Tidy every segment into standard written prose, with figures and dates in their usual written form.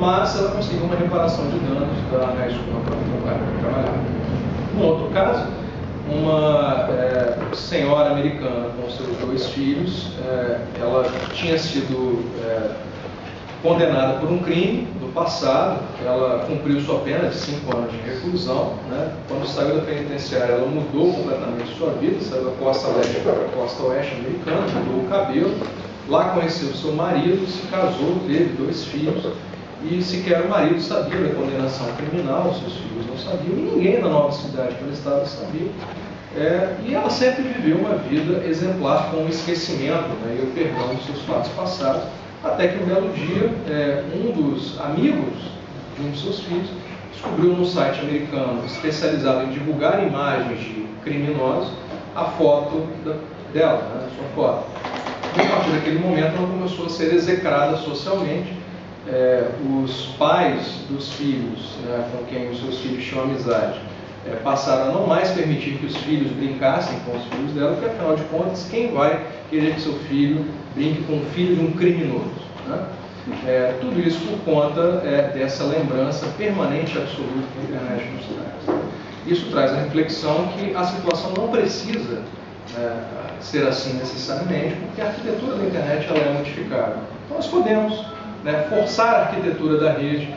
mas ela conseguiu uma reparação de danos da high school para trabalhar. Um outro caso, uma senhora americana com seus 2 filhos, ela tinha sido condenada por um crime do passado, ela cumpriu sua pena de 5 anos de reclusão, né? Quando saiu da penitenciária, ela mudou completamente sua vida, saiu da costa leste para a costa oeste americana, mudou o cabelo, lá conheceu seu marido, se casou, teve 2 filhos, e sequer o marido sabia da condenação criminal, seus filhos não sabiam, e ninguém na nova cidade que ela estava sabia. E ela sempre viveu uma vida exemplar com o esquecimento, né, e o perdão dos seus fatos passados, até que um belo dia, um dos amigos de um dos seus filhos descobriu no site americano especializado em divulgar imagens de criminosos a foto dela, né, a sua foto. E a partir daquele momento ela começou a ser execrada socialmente. Os pais dos filhos, né, com quem os seus filhos tinham amizade, passaram a não mais permitir que os filhos brincassem com os filhos dela, porque afinal de contas, quem vai querer que seu filho brinque com o filho de um criminoso, né? Tudo isso por conta dessa lembrança permanente e absoluta que a internet nos traz. Isso traz a reflexão que a situação não precisa ser assim necessariamente, porque a arquitetura da internet ela é modificável. Então nós podemos forçar a arquitetura da rede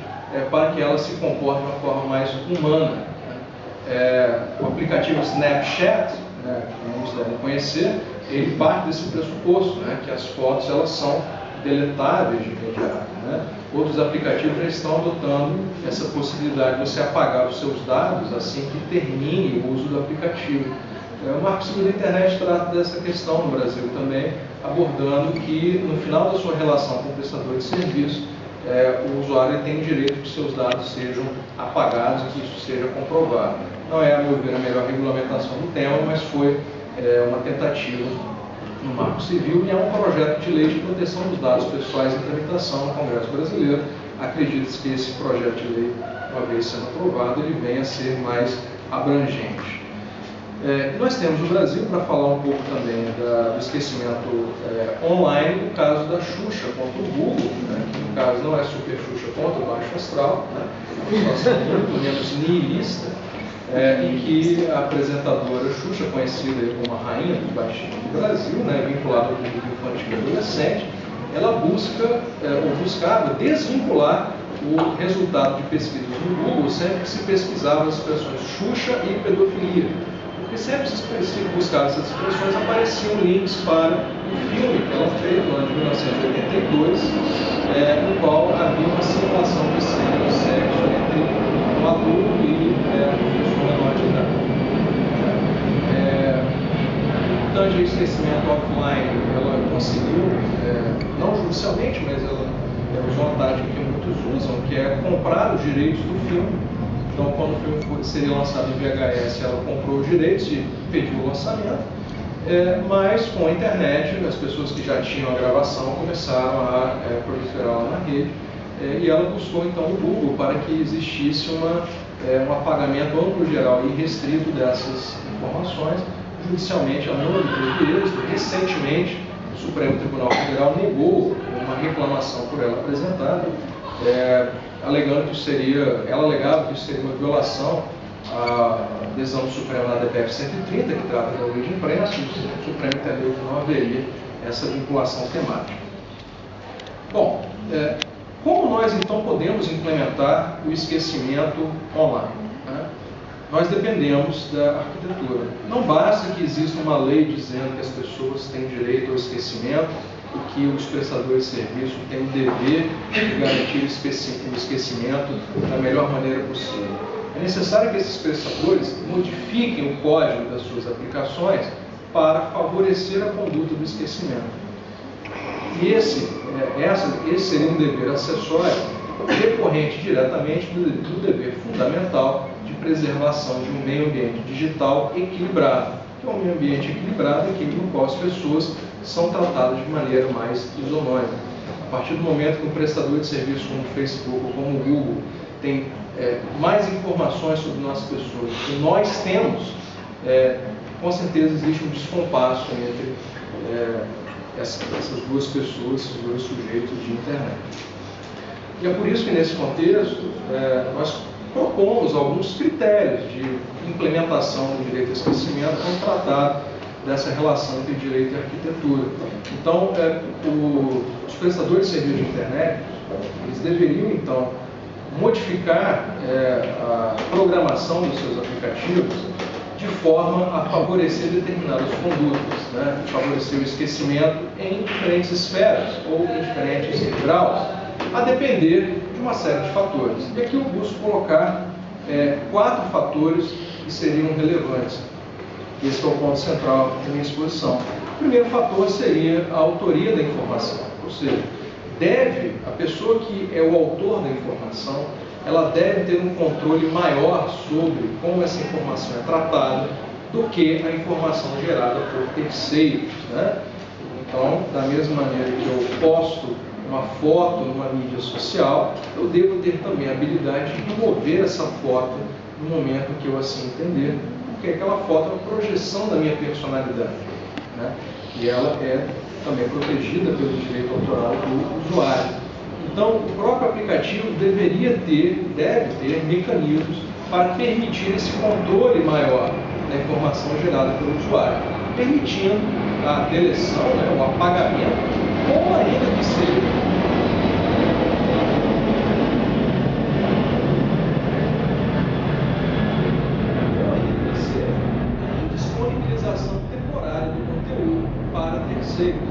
para que ela se comporte de uma forma mais humana. O aplicativo Snapchat, que muitos devem conhecer, ele parte desse pressuposto, que as fotos elas são deletáveis de imediato. Outros aplicativos já estão adotando essa possibilidade de você apagar os seus dados assim que termine o uso do aplicativo. O Marco Civil da Internet trata dessa questão no Brasil também, abordando que no final da sua relação com o prestador de serviço, o usuário tem o direito que seus dados sejam apagados e que isso seja comprovado. Não é, a meu ver, a melhor regulamentação do tema, mas foi uma tentativa no Marco Civil e é um projeto de lei de proteção dos dados pessoais em tramitação no Congresso Brasileiro. Acredito-se que esse projeto de lei, uma vez sendo aprovado, ele venha a ser mais abrangente. Nós temos no Brasil, para falar um pouco também do esquecimento online, o caso da Xuxa contra o Google, que no caso não é Super Xuxa contra o Baixo Astral, uma situação muito menos nihilista, em que a apresentadora Xuxa, conhecida como a rainha do baixinho do Brasil, vinculada ao público infantil e adolescente, ela buscava desvincular o resultado de pesquisas no Google sempre que se pesquisava as expressões Xuxa e pedofilia. Porque sempre que se buscava essas expressões, apareciam links para um filme que ela fez no ano de 1982, no qual havia uma simulação de cena de sexo entre um adulto e uma menor de idade. Tanto de esquecimento offline, ela conseguiu, não judicialmente, mas ela usou uma tática que muitos usam, que é comprar os direitos do filme. Então, quando o filme seria lançado em VHS, ela comprou os direitos e pediu o lançamento, mas com a internet, as pessoas que já tinham a gravação começaram a proliferar lá na rede, e ela buscou então no Google para que existisse um apagamento amplo, geral e restrito dessas informações. Judicialmente, ela não obteve êxito. Recentemente, o Supremo Tribunal Federal negou uma reclamação por ela apresentada, alegando que ela alegava que isso seria uma violação à decisão do Supremo na DPF 130, que trata da lei de imprensa, e o Supremo entendeu que não haveria essa vinculação temática. Bom, como nós então podemos implementar o esquecimento online? Nós dependemos da arquitetura. Não basta que exista uma lei dizendo que as pessoas têm direito ao esquecimento e que os prestadores de serviço têm o dever de garantir o esquecimento da melhor maneira possível. É necessário que esses prestadores modifiquem o código das suas aplicações para favorecer a conduta do esquecimento. E esse seria um dever acessório decorrente diretamente do dever fundamental de preservação de um meio ambiente digital equilibrado, que é um meio ambiente equilibrado aquele no qual as pessoas são tratadas de maneira mais isonômica. A partir do momento que um prestador de serviço como o Facebook ou como o Google tem mais informações sobre nossas pessoas que nós temos, com certeza existe um descompasso entre essas duas pessoas, esses dois sujeitos de internet. E é por isso que, nesse contexto, nós propomos alguns critérios de implementação do direito ao esquecimento quando tratar dessa relação entre direito e arquitetura. Então, os prestadores de serviço de internet, eles deveriam, então, modificar a programação dos seus aplicativos de forma a favorecer determinadas condutas, né? Favorecer o esquecimento em diferentes esferas ou em diferentes graus, a depender de uma série de fatores. E aqui eu busco colocar 4 fatores que seriam relevantes. Esse é o ponto central da minha exposição. O primeiro fator seria a autoria da informação, ou seja, a pessoa que é o autor da informação, ela deve ter um controle maior sobre como essa informação é tratada do que a informação gerada por terceiros, né? Então, da mesma maneira que eu posto uma foto numa mídia social, eu devo ter também a habilidade de remover essa foto no momento que eu assim entender, porque aquela foto é uma projeção da minha personalidade, né? E ela é também protegida pelo direito autoral do usuário. Então, o próprio aplicativo deve ter mecanismos para permitir esse controle maior da informação gerada pelo usuário, permitindo a deleção, né, o apagamento, ou ainda que seja a indisponibilização temporária do conteúdo para terceiros.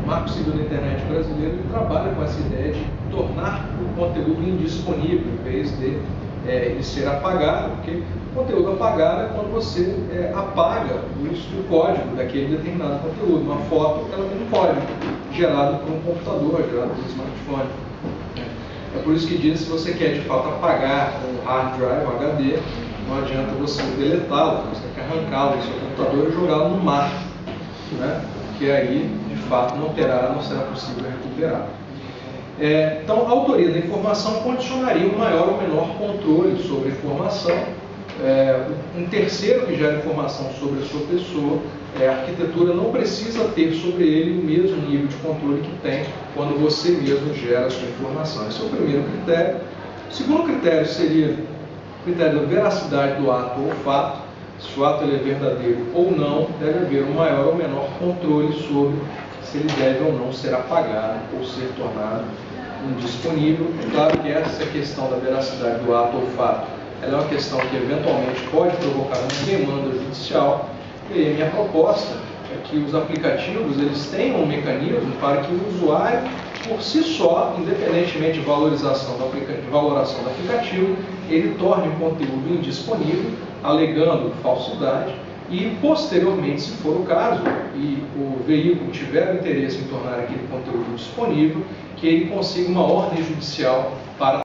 O Marco Civil da Internet brasileiro trabalha com essa ideia de tornar o conteúdo indisponível, em vez de ele ser apagado, porque o conteúdo apagado é quando você apaga o código daquele determinado conteúdo. Uma foto, ela tem um código gerado por um computador, gerado por um smartphone. É por isso que diz, se você quer de fato apagar um hard drive, um HD, não adianta você deletá-lo, você tem que arrancá-lo do seu computador e jogá-lo no mar, né? Porque aí, de fato, não será possível recuperar. Então, a autoria da informação condicionaria um maior ou menor controle sobre a informação. Um terceiro que gera informação sobre a sua pessoa, a arquitetura não precisa ter sobre ele o mesmo nível de controle que tem quando você mesmo gera a sua informação. Esse é o primeiro critério. O segundo critério seria o critério da veracidade do ato ou fato. Se o ato ele é verdadeiro ou não, deve haver um maior ou menor controle sobre se ele deve ou não ser apagado ou ser tornado indisponível. É claro que essa questão da veracidade do ato ou fato, ela é uma questão que eventualmente pode provocar uma demanda judicial, e a minha proposta é que os aplicativos eles tenham um mecanismo para que o usuário, por si só, independentemente de valoração do aplicativo, ele torne o conteúdo indisponível, alegando falsidade, e posteriormente, se for o caso, e o veículo tiver o interesse em tornar aquele conteúdo disponível, que ele consiga uma ordem judicial para